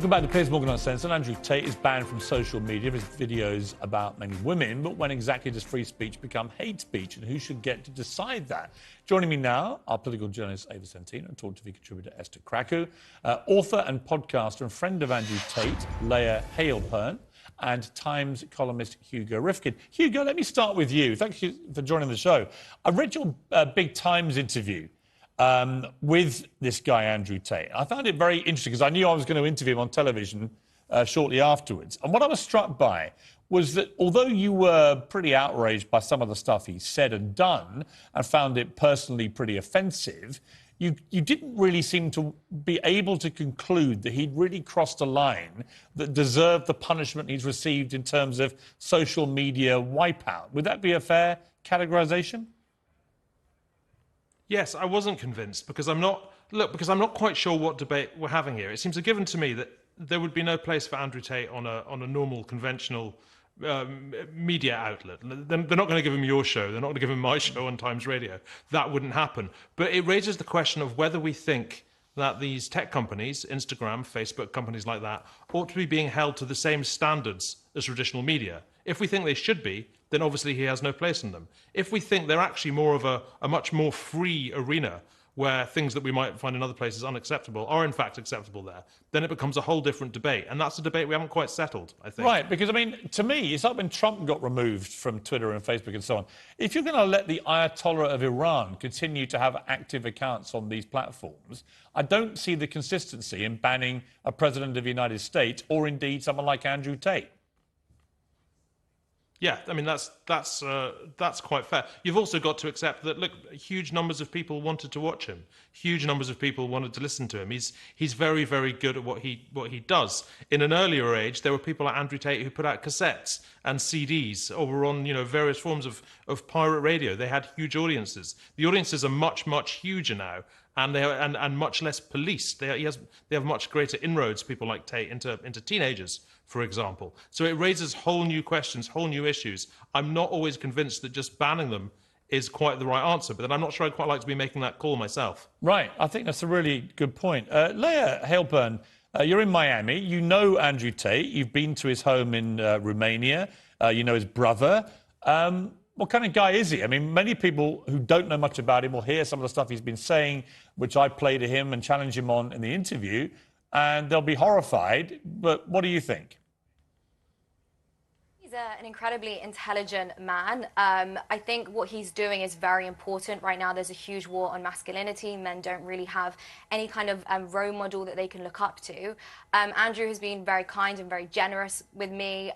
Welcome back to Piers Morgan Uncensored. Andrew Tate is banned from social media for his videos about mainly women, but when exactly does free speech become hate speech, and who should get to decide that? Joining me now, our political journalist Ava Santino and Talk TV contributor Esther Krakow, author and podcaster and friend of Andrew Tate, Leah Hailpern, and Times columnist Hugo Rifkin. Hugo, let me start with you. Thank you for joining the show. I read your big Times interview with this guy, Andrew Tate. I found it very interesting because I knew I was going to interview him on television shortly afterwards. And what I was struck by was that although you were pretty outraged by some of the stuff he said and done and found it personally pretty offensive, you didn't really seem to be able to conclude that he'd really crossed a line that deserved the punishment he's received in terms of social media wipeout. Would that be a fair categorization? Yes, I wasn't convinced because I'm not quite sure what debate we're having here. It seems a given to me that there would be no place for Andrew Tate on a normal, conventional media outlet. They're not going to give him your show. They're not going to give him my show on Times Radio. That wouldn't happen. But it raises the question of whether we think that these tech companies, Instagram, Facebook, companies like that, ought to be being held to the same standards as traditional media. If we think they should be, then obviously he has no place in them. If we think they're actually more of a much more free arena where things that we might find in other places unacceptable are in fact acceptable there, then it becomes a whole different debate. And that's a debate we haven't quite settled, I think. Right, because, I mean, to me, it's like when Trump got removed from Twitter and Facebook and so on. If you're going to let the Ayatollah of Iran continue to have active accounts on these platforms, I don't see the consistency in banning a president of the United States or indeed someone like Andrew Tate. Yeah, I mean, that's quite fair. You've also got to accept that, look, huge numbers of people wanted to watch him. Huge numbers of people wanted to listen to him. He's very, very good at what he does. In an earlier age, there were people like Andrew Tate who put out cassettes and CDs or were on, various forms of pirate radio. They had huge audiences. The audiences are much, much huger now. And they are, and much less policed. They have much greater inroads, people like Tate, into teenagers, for example. So it raises whole new questions, whole new issues. I'm not always convinced that just banning them is quite the right answer, but then I'm not sure I'd quite like to be making that call myself. Right, I think that's a really good point. Leah Hailpern, you're in Miami. You know Andrew Tate. You've been to his home in Romania. You know his brother. What kind of guy is he? I mean, many people who don't know much about him will hear some of the stuff he's been saying, which I play to him and challenge him on in the interview, and they'll be horrified. But what do you think? He's an incredibly intelligent man. I think what he's doing is very important. Right now, there's a huge war on masculinity. Men don't really have any kind of role model that they can look up to. Andrew has been very kind and very generous with me.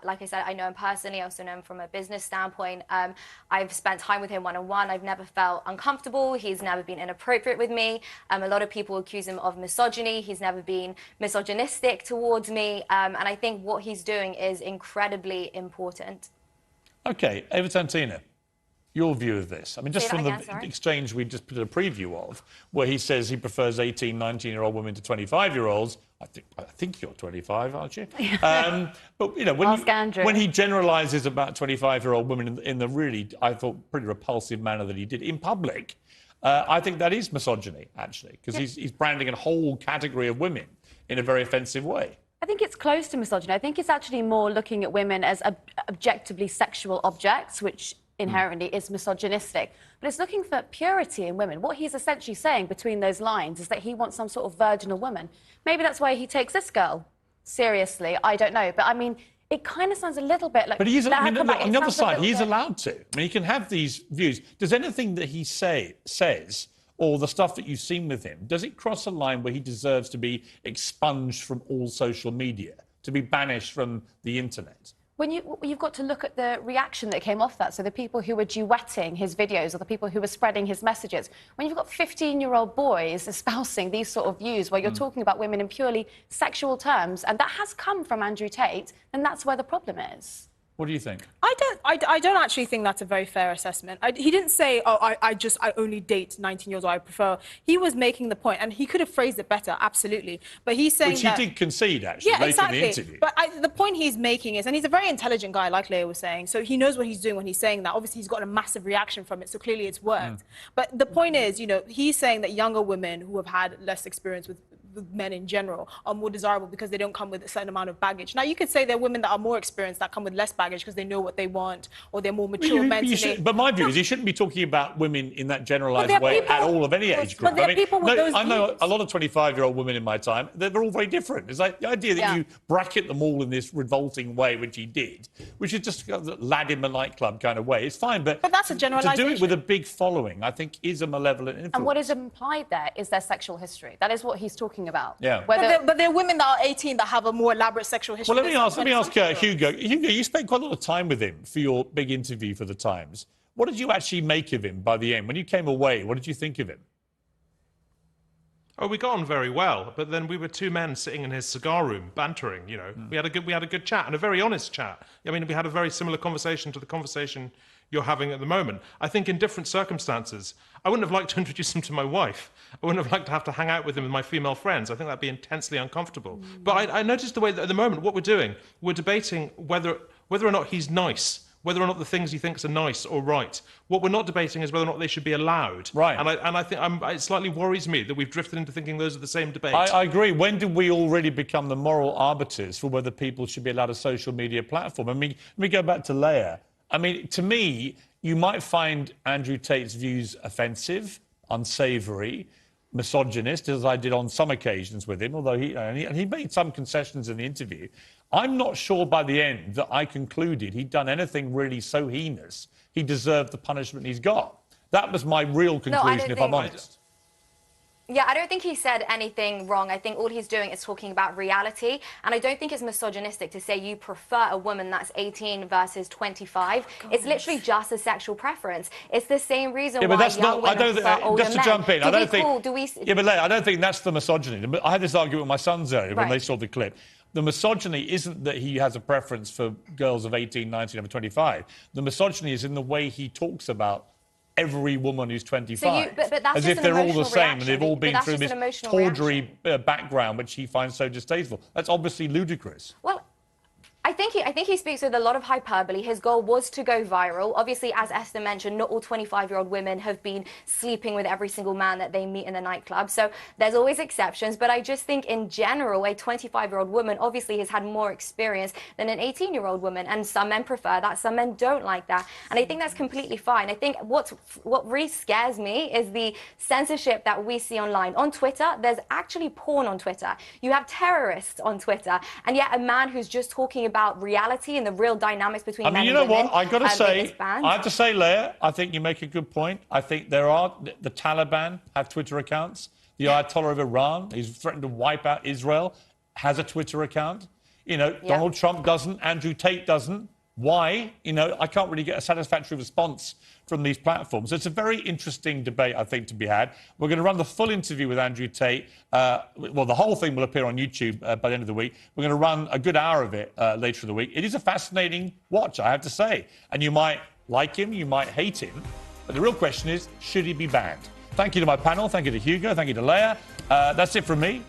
Like I said, I know him personally. I also know him from a business standpoint. I've spent time with him one-on-one. I've never felt uncomfortable. He's never been inappropriate with me. A lot of people accuse him of misogyny. He's never been misogynistic towards me. And I think what he's doing is incredibly important. OK, Ava Santino, your view of this. I mean, just from the exchange we just put a preview of, where he says he prefers 18, 19-year-old women to 25-year-olds. I think you're 25, aren't you? But, when he generalises about 25-year-old women in the really, I thought, pretty repulsive manner that he did in public, I think that is misogyny, actually, because he's branding a whole category of women in a very offensive way. I think it's close to misogyny. I think it's actually more looking at women as objectively sexual objects, which inherently is misogynistic. But it's looking for purity in women. What he's essentially saying between those lines is that he wants some sort of virginal woman. Maybe that's why he takes this girl seriously. I don't know. But, I mean, it kind of sounds a little bit like... But he's, on the other side, he's allowed to. I mean, he can have these views. Does anything that he says... or the stuff that you've seen with him, does it cross a line where he deserves to be expunged from all social media, to be banished from the internet? When you've got to look at the reaction that came off that, so the people who were duetting his videos or the people who were spreading his messages, when you've got 15-year-old boys espousing these sort of views where you're talking about women in purely sexual terms, and that has come from Andrew Tate, then that's where the problem is. What do you think? I don't actually think that's a very fair assessment. He didn't say, oh, I only date 19-year-olds, I prefer. He was making the point, and he could have phrased it better, absolutely. But he's saying which he did concede, actually, late in the interview. But the point he's making is, and he's a very intelligent guy, like Leah was saying, so he knows what he's doing when he's saying that. Obviously, he's got a massive reaction from it, so clearly it's worked. But the point is, he's saying that younger women who have had less experience with men in general are more desirable because they don't come with a certain amount of baggage. Now, you could say there are women that are more experienced that come with less baggage because they know what they want or they're more mature mentally. But my view is you shouldn't be talking about women in that generalised way at all of any age group. But there are people with those I know views. a lot of 25-year-old women in my time, they're all very different. It's like the idea that you bracket them all in this revolting way, which he did, which is just a lad in a nightclub kind of way. It's fine, but that's a generalisation. To do it with a big following, I think, is a malevolent influence. And what is implied there is their sexual history. That is what he's talking about. Yeah. But there are women that are 18 that have a more elaborate sexual history. Well, let me ask Hugo. Hugo, you spent quite a lot of time with him for your big interview for The Times. What did you actually make of him by the end? When you came away, what did you think of him? Oh, we got on very well, but then we were two men sitting in his cigar room, bantering. You know, we had a good chat and a very honest chat. I mean, we had a very similar conversation to the conversation you're having at the moment. I think in different circumstances, I wouldn't have liked to introduce him to my wife. I wouldn't have liked to have to hang out with him with my female friends. I think that'd be intensely uncomfortable. But I noticed the way that at the moment, what we're doing, we're debating whether or not he's nice. Whether or not the things he thinks are nice or right. What we're not debating is whether or not they should be allowed. Right. And I think it slightly worries me that we've drifted into thinking those are the same debates. I agree. When did we already become the moral arbiters for whether people should be allowed a social media platform? I mean, let me go back to Leia. I mean, to me, you might find Andrew Tate's views offensive, unsavoury, misogynist, as I did on some occasions with him, although he made some concessions in the interview. I'm not sure by the end that I concluded he'd done anything really so heinous he deserved the punishment he's got. That was my real conclusion, if I'm honest. Yeah, I don't think he said anything wrong. I think all he's doing is talking about reality. And I don't think it's misogynistic to say you prefer a woman that's 18 versus 25. It's literally just a sexual preference. It's the same reason why young women prefer older men. Just to jump in, I don't think... Yeah, but I don't think that's the misogyny. I had this argument with my sons earlier when they saw the clip. The misogyny isn't that he has a preference for girls of 18, 19, and 25. The misogyny is in the way he talks about every woman who's 25. But that's as if they're all the same and they've all been through this tawdry background which he finds so distasteful. That's obviously ludicrous. Well, I think he speaks with a lot of hyperbole. His goal was to go viral. Obviously, as Esther mentioned, not all 25-year-old women have been sleeping with every single man that they meet in the nightclub. So there's always exceptions. But I just think in general, a 25-year-old woman obviously has had more experience than an 18-year-old woman. And some men prefer that. Some men don't like that. And I think that's completely fine. I think what really scares me is the censorship that we see online. On Twitter, there's actually porn on Twitter. You have terrorists on Twitter. And yet a man who's just talking about reality and the real dynamics between men and women. I mean, you know what? I have to say, Leia, I think you make a good point. I think the Taliban have Twitter accounts. The Ayatollah of Iran, he's threatened to wipe out Israel, has a Twitter account. You know, Donald Trump doesn't. Andrew Tate doesn't. Why? You know, I can't really get a satisfactory response from these platforms. It's a very interesting debate, I think, to be had. We're going to run the full interview with Andrew Tate. Well, the whole thing will appear on YouTube by the end of the week. We're going to run a good hour of it later in the week. It is a fascinating watch, I have to say. And you might like him, you might hate him. But the real question is, should he be banned? Thank you to my panel. Thank you to Hugo. Thank you to Leia. That's it from me.